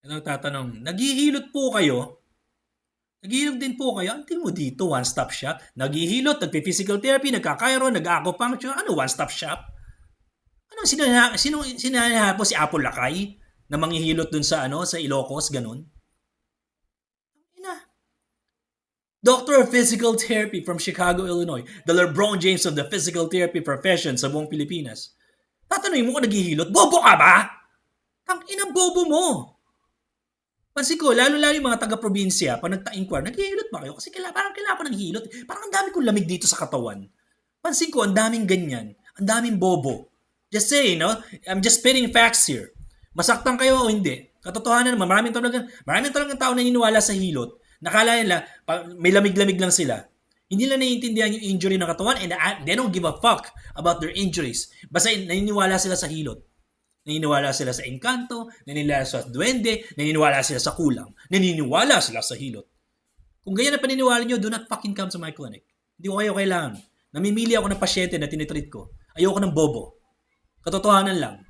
Ano tatanong, naghihilot po kayo? Naghihilot din po kayo? Ang tingin mo dito, one-stop shop? Naghihilot, nagpe-physical therapy, nagkakairo, nag-acupuncture, ano one-stop shop? Ano sinanaha po si Apple Lakay na manghihilot dun sa ano sa Ilocos ganun? Ina. Doctor of Physical Therapy from Chicago, Illinois. The LeBron James of the physical therapy profession sa buong Pilipinas. Tatanungin mo kung naghihilot? Bobo ka ba? Tang ina bobo mo. Pansin ko, lalo-lalo yung mga taga-probinsya, pag nagta-inquire, naghihilot ba kayo? Kasi parang kailangan ko ng hilot. Parang ang dami kong lamig dito sa katawan. Pansin ko, ang daming ganyan. Ang daming bobo. Just say, no? I'm just spitting facts here. Masaktan kayo o hindi? Katotohanan naman, maraming talagang tao na naniniwala sa hilot. Nakala nila, may lamig-lamig lang sila. Hindi nila naiintindihan yung injury ng katawan and they don't give a fuck about their injuries. Basta naniniwala sila sa hilot. Naniniwala sila sa engkanto, naniniwala sila sa duwende, naniniwala sila sa kulang, naniniwala sila sa hilot. Kung ganyan ang paniniwala nyo, do not fucking come to my clinic. Hindi ko kayo kailangan. Namimili ako ng pasyente na tinitreat ko. Ayoko ng bobo. Katotohanan lang.